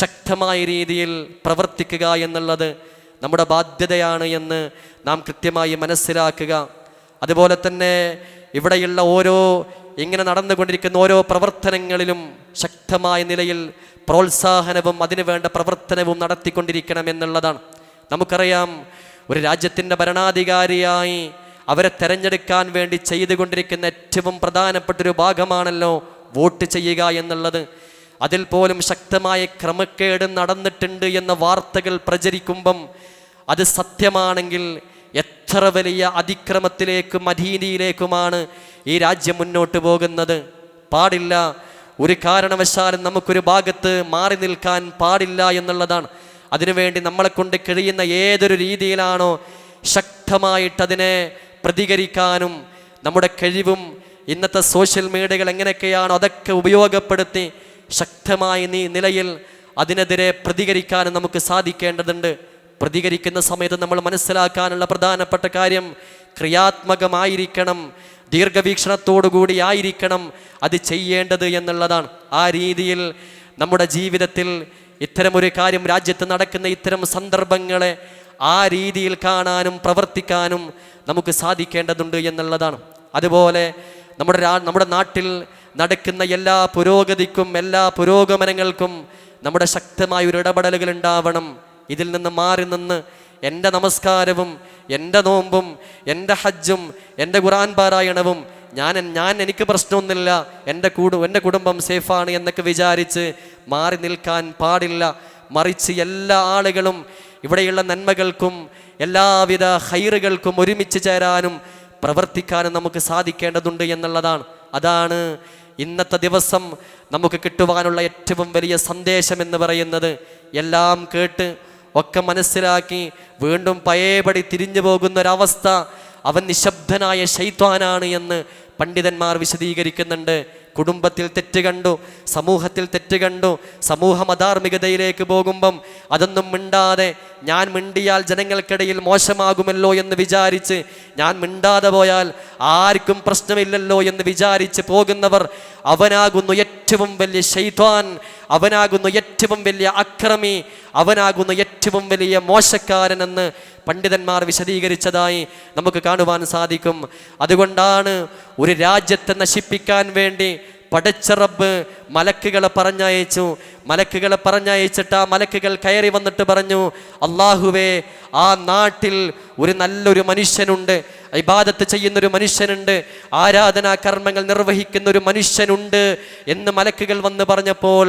ശക്തമായ രീതിയിൽ പ്രവർത്തിക്കുക എന്നുള്ളത് നമ്മുടെ ബാധ്യതയാണ് എന്ന് നാം കൃത്യമായി മനസ്സിലാക്കുക. അതുപോലെ തന്നെ ഇവിടെയുള്ള ഇങ്ങനെ നടന്നുകൊണ്ടിരിക്കുന്ന ഓരോ പ്രവർത്തനങ്ങളിലും ശക്തമായ നിലയിൽ പ്രോത്സാഹനവും അതിനുവേണ്ട പ്രവർത്തനവും നടത്തിക്കൊണ്ടിരിക്കണം എന്നുള്ളതാണ്. നമുക്കറിയാം, ഒരു രാജ്യത്തിൻ്റെ ഭരണാധികാരിയായി അവരെ തെരഞ്ഞെടുക്കാൻ വേണ്ടി ചെയ്തുകൊണ്ടിരിക്കുന്ന ഏറ്റവും പ്രധാനപ്പെട്ടൊരു ഭാഗമാണല്ലോ വോട്ട് ചെയ്യുക എന്നുള്ളത്. അതിൽ പോലും ശക്തമായ ക്രമക്കേട് നടന്നിട്ടുണ്ട് എന്ന വാർത്തകൾ പ്രചരിക്കുമ്പം അത് സത്യമാണെങ്കിൽ എത്ര വലിയ അതിക്രമത്തിലേക്കും അധീനയിലേക്കുമാണ് ഈ രാജ്യം മുന്നോട്ട് പോകുന്നത്. പാടില്ല, ഒരു കാരണവശാലും നമുക്കൊരു ഭാഗത്ത് മാറി നിൽക്കാൻ പാടില്ല എന്നുള്ളതാണ്. അതിനുവേണ്ടി നമ്മളെ കൊണ്ട് കഴിയുന്ന ഏതൊരു രീതിയിലാണോ ശക്തമായിട്ടതിനെ പ്രതികരിക്കാനും നമ്മുടെ കഴിവും ഇന്നത്തെ സോഷ്യൽ മീഡിയകൾ എങ്ങനെയൊക്കെയാണോ അതൊക്കെ ഉപയോഗപ്പെടുത്തി ശക്തമായ നിലയിൽ അതിനെതിരെ പ്രതികരിക്കാനും നമുക്ക് സാധിക്കേണ്ടതുണ്ട്. പ്രതികരിക്കുന്ന സമയത്ത് നമ്മൾ മനസ്സിലാക്കാനുള്ള പ്രധാനപ്പെട്ട കാര്യം ക്രിയാത്മകമായിരിക്കണം, ദീർഘവീക്ഷണത്തോടുകൂടി ആയിരിക്കണം അത് ചെയ്യേണ്ടത് എന്നുള്ളതാണ്. ആ രീതിയിൽ നമ്മുടെ ജീവിതത്തിൽ ഇത്തരമൊരു കാര്യം, രാജ്യത്ത് നടക്കുന്ന ഇത്തരം സന്ദർഭങ്ങളെ ആ രീതിയിൽ കാണാനും പ്രവർത്തിക്കാനും നമുക്ക് സാധിക്കേണ്ടതുണ്ട് എന്നുള്ളതാണ്. അതുപോലെ നമ്മുടെ നാട്ടിൽ നടക്കുന്ന എല്ലാ പുരോഗതിക്കും എല്ലാ പുരോഗമനങ്ങൾക്കും നമ്മുടെ ശക്തമായ ഒരു ഇടപെടലുകൾ ഉണ്ടാവണം. ഇതിൽ നിന്ന് മാറി നിന്ന് എൻ്റെ നമസ്കാരവും എൻ്റെ നോമ്പും എൻ്റെ ഹജ്ജും എൻ്റെ ഖുർആൻ പാരായണവും എനിക്ക് പ്രശ്നമൊന്നുമില്ല, എൻ്റെ കുടുംബം സേഫാണ് എന്നൊക്കെ വിചാരിച്ച് മാറി നിൽക്കാൻ പാടില്ല. മറിച്ച് എല്ലാ ആളുകളും ഇവിടെയുള്ള നന്മകൾക്കും എല്ലാവിധ ഹൈറുകൾക്കും ഒരുമിച്ച് ചേരാനും പ്രവർത്തിക്കാനും നമുക്ക് സാധിക്കേണ്ടതുണ്ട് എന്നുള്ളതാണ്. അതാണ് ഇന്നത്തെ ദിവസം നമുക്ക് കിട്ടുവാനുള്ള ഏറ്റവും വലിയ സന്ദേശം എന്ന് പറയുന്നത്. എല്ലാം കേട്ട് ഒക്കെ മനസ്സിലാക്കി വീണ്ടും പഴയപടി തിരിഞ്ഞു പോകുന്നൊരവസ്ഥ അവൻ നിശബ്ദനായ ശൈത്വാനാണ് എന്ന് പണ്ഡിതന്മാർ വിശദീകരിക്കുന്നുണ്ട്. കുടുംബത്തിൽ തെറ്റ് കണ്ടു, സമൂഹത്തിൽ തെറ്റ് കണ്ടു, സമൂഹം അധാർമികതയിലേക്ക് പോകുമ്പം അതൊന്നും മിണ്ടാതെ, ഞാൻ മിണ്ടിയാൽ ജനങ്ങൾക്കിടയിൽ മോശമാകുമല്ലോ എന്ന് വിചാരിച്ച് ഞാൻ മിണ്ടാതെ പോയാൽ ആർക്കും പ്രശ്നമില്ലല്ലോ എന്ന് വിചാരിച്ച് പോകുന്നവർ, അവനാകുന്നു ഏറ്റവും വലിയ ശൈത്വാൻ, അവനാകുന്നു ഏറ്റവും വലിയ അക്രമി, അവനാകുന്നു ഏറ്റവും വലിയ മോശക്കാരൻ എന്ന് പണ്ഡിതന്മാർ വിശദീകരിച്ചതായി നമുക്ക് കാണുവാൻ സാധിക്കും. അതുകൊണ്ടാണ് ഒരു രാജ്യത്തെ നശിപ്പിക്കാൻ വേണ്ടി പടച്ച റബ്ബ് മലക്കുകളെ പറഞ്ഞയച്ചിട്ട് ആ മലക്കുകൾ കയറി വന്നിട്ട് പറഞ്ഞു, അല്ലാഹുവേ, ആ നാട്ടിൽ ഒരു നല്ലൊരു മനുഷ്യനുണ്ട്, ഇബാദത്ത് ചെയ്യുന്നൊരു മനുഷ്യനുണ്ട്, ആരാധനാ കർമ്മങ്ങൾ നിർവഹിക്കുന്ന ഒരു മനുഷ്യനുണ്ട് എന്ന് മലക്കുകൾ വന്ന് പറഞ്ഞപ്പോൾ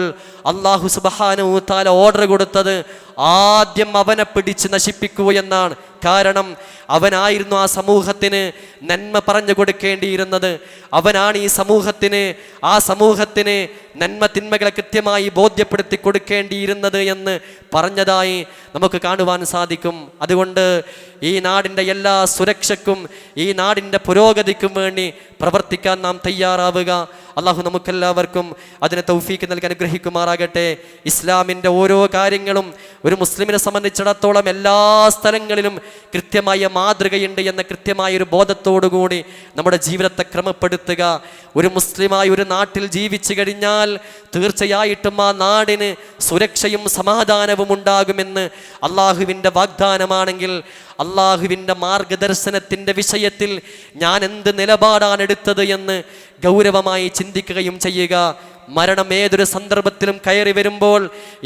അല്ലാഹു സുബ്ഹാനഹു തആല ഓർഡർ കൊടുത്തത് ആദ്യം അവനെ പിടിച്ച് നശിപ്പിക്കൂ എന്നാണ്. കാരണം അവനായിരുന്നു ആ സമൂഹത്തിന് നന്മ പറഞ്ഞു കൊടുക്കേണ്ടിയിരുന്നത്. അവനാണ് ആ സമൂഹത്തിന് നന്മ തിന്മകളെ കൃത്യമായി ബോധ്യപ്പെടുത്തി കൊടുക്കേണ്ടിയിരുന്നത് എന്ന് പറഞ്ഞതായി നമുക്ക് കാണുവാൻ സാധിക്കും. അതുകൊണ്ട് ഈ നാടിൻ്റെ എല്ലാ സുരക്ഷയ്ക്കും ഈ നാടിൻ്റെ പുരോഗതിക്കും വേണ്ടി പ്രവർത്തിക്കാൻ നാം തയ്യാറാവുക. അള്ളാഹു നമുക്കെല്ലാവർക്കും അതിന് തൗഫീക്ക് നൽകി അനുഗ്രഹിക്കുമാറാകട്ടെ. ഇസ്ലാമിൻ്റെ ഓരോ കാര്യങ്ങളും ഒരു മുസ്ലിമിനെ സംബന്ധിച്ചിടത്തോളം എല്ലാ സ്ഥലങ്ങളിലും കൃത്യമായ മാതൃകയുണ്ട് എന്ന കൃത്യമായൊരു ബോധത്തോടുകൂടി നമ്മുടെ ജീവിതത്തെ ക്രമപ്പെടുത്തുക. ഒരു മുസ്ലിമായി ഒരു നാട്ടിൽ ജീവിച്ചു കഴിഞ്ഞാൽ തീർച്ചയായിട്ടും ആ നാടിന് സുരക്ഷയും സമാധാനവും ഉണ്ടാകുമെന്ന് അള്ളാഹുവിൻ്റെ വാഗ്ദാനമാണെങ്കിൽ, അള്ളാഹുവിൻ്റെ മാർഗദർശനത്തിൻ്റെ വിഷയത്തിൽ ഞാൻ എന്ത് നിലപാടാണ് എടുത്തത് എന്ന് ഗൗരവമായി ചിന്തിക്കുകയും ചെയ്യുക. മരണം ഏതൊരു സന്ദർഭത്തിലും കയറി വരുമ്പോൾ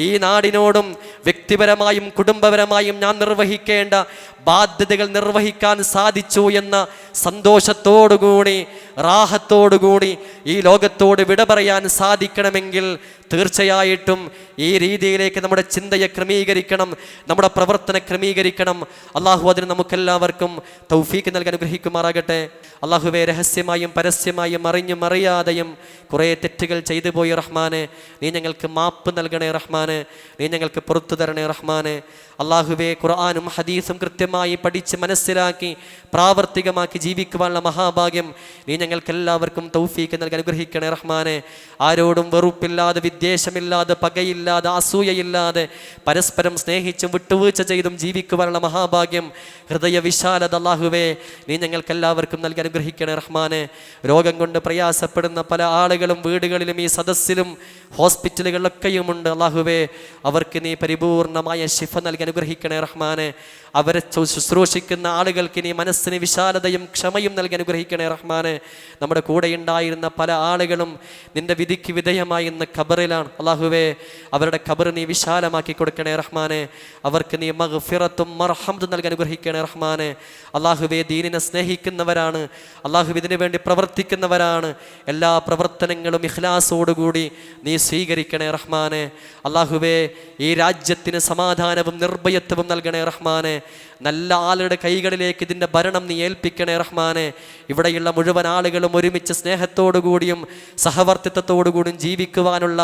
ഈ നാടിനോടും വ്യക്തിപരമായും കുടുംബപരമായും ഞാൻ നിർവഹിക്കേണ്ട ബാധ്യതകൾ നിർവഹിക്കാൻ സാധിച്ചു എന്ന സന്തോഷത്തോടുകൂടി റാഹത്തോടുകൂടി ഈ ലോകത്തോട് വിട പറയാൻ സാധിക്കണമെങ്കിൽ തീർച്ചയായിട്ടും ഈ രീതിയിലേക്ക് നമ്മുടെ ചിന്തയെ ക്രമീകരിക്കണം, നമ്മുടെ പ്രവർത്തനം ക്രമീകരിക്കണം. അള്ളാഹു അതിന് നമുക്കെല്ലാവർക്കും തൗഫീക്ക് നൽകാൻ അനുഗ്രഹിക്കുമാറാകട്ടെ. അള്ളാഹുവെ, രഹസ്യമായും പരസ്യമായും അറിഞ്ഞും അറിയാതെയും കുറേ തെറ്റുകൾ ചെയ്തു പോയി റഹ്മാനെ, നീ ഞങ്ങൾക്ക് മാപ്പ് നൽകണേ റഹ്മാനെ, നീ ഞങ്ങൾക്ക് പുറത്തു തരണേ റഹ്മാനെ. അള്ളാഹുവെ, ഖുർആനും ഹദീസും കൃത്യമായി പഠിച്ച് മനസ്സിലാക്കി പ്രാവർത്തികമാക്കി ജീവിക്കുവാനുള്ള മഹാഭാഗ്യം നീ ഞങ്ങൾക്കെല്ലാവർക്കും തൗഫീക്ക് നൽകി അനുഗ്രഹിക്കണേ റഹ്മാനെ. ആരോടും വെറുപ്പില്ലാതെ, വിദ്വേഷമില്ലാതെ, പകയില്ലാതെ, അസൂയയില്ലാതെ പരസ്പരം സ്നേഹിച്ചും വിട്ടുവീഴ്ച ചെയ്തും ജീവിക്കുവാനുള്ള മഹാഭാഗ്യം, ഹൃദയ വിശാലത അല്ലാഹുവേ നീ ഞങ്ങൾക്കെല്ലാവർക്കും നൽകി അനുഗ്രഹിക്കണേ റഹ്മാനെ. രോഗം കൊണ്ട് പ്രയാസപ്പെടുന്ന പല ആളുകളും വീടുകളിലും ഈ സദസ്സിലും ഹോസ്പിറ്റലുകളിലൊക്കെയുമുണ്ട് അല്ലാഹുവേ. അവർക്ക് നീ പരിപൂർണമായ ശിഫ നൽകി അനുഗ്രഹിക്കണേ റഹ്മാനെ. അവരെ ശുശ്രൂഷിക്കുന്ന ആളുകൾക്ക് നീ മനസ്സിന് വിശാലതയും ക്ഷമയും നൽകി അനുഗ്രഹിക്കണേ റഹ്മാനെ. നമ്മുടെ കൂടെ ഉണ്ടായിരുന്ന പല ആളുകളും നിന്റെ വിധിക്ക് വിധേയമായി ഇന്ന് ഖബറിലാണ് അല്ലാഹുവേ. അവരുടെ ഖബർ നീ വിശാലമാക്കി കൊടുക്കണേ റഹ്മാനെ. അവർക്ക് നീ മഗ്ഫിറത്തും മർഹമത്തും നൽകി അനുഗ്രഹിക്കണേ റഹ്മാനെ. അല്ലാഹുവേ, ദീനിനെ സ്നേഹിക്കുന്നവരാണ് അല്ലാഹുവേ, ഇതിനു വേണ്ടി പ്രവർത്തിക്കുന്നവരാണ്. എല്ലാ പ്രവർത്തനങ്ങളും ഇഖ്ലാസോടുകൂടി നീ സ്വീകരിക്കണേ റഹ്മാനെ. അല്ലാഹുവേ, ഈ രാജ്യത്തിന് സമാധാനവും നിർഭയത്വവും നൽകണേ റഹ്മാനെ. നല്ല ആളുടെ കൈകളിലേക്ക് ഇതിൻ്റെ ഭരണം നീ ഏൽപ്പിക്കണേ റഹ്മാനെ. ഇവിടെയുള്ള മുഴുവൻ ആളുകളും ഒരുമിച്ച് സ്നേഹത്തോടുകൂടിയും സഹവർത്തിത്വത്തോടുകൂടിയും ജീവിക്കുവാനുള്ള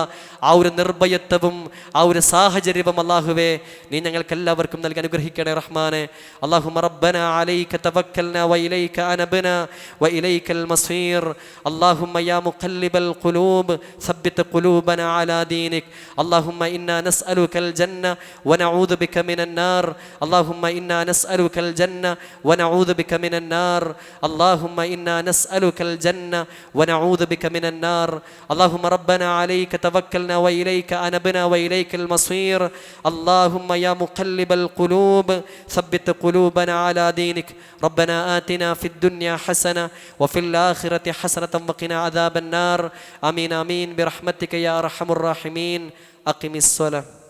ആ ഒരു നിർഭയത്വവും ആ ഒരു സാഹചര്യവും അല്ലാഹുവേ നീ ഞങ്ങൾക്കെല്ലാവർക്കും നൽകി അനുഗ്രഹിക്കണേ റഹ്മാനെ. അല്ലാഹുമ്മ റബ്ബനാ അലൈക തവക്കൽനാ വഇലൈക അനബ്നാ വഇലൈകൽ മസീർ. അല്ലാഹുമ്മ യാ മുഖല്ലിബൽ ഖുലൂബ് സബ്ബിത് ഖുലൂബനാ അലാ ദീനിക്. അല്ലാഹുമ്മ ഇന്നാ നസ്അലുകൽ ജന്ന വനഊദു ബിക മിനൻ നാർ. അല്ലാഹുമ്മ ഇന്നാ نسألك الجنة ونعوذ بك من النار. اللهم إنا نسألك الجنة ونعوذ بك من النار. اللهم ربنا عليك توكلنا وإليك أنبنا وإليك المصير. اللهم يا مقلب القلوب ثبت قلوبنا على دينك. ربنا آتنا في الدنيا حسنة وفي الآخرة حسنة وقنا عذاب النار. آمين آمين برحمتك يا أرحم الراحمين. أقم الصلاة.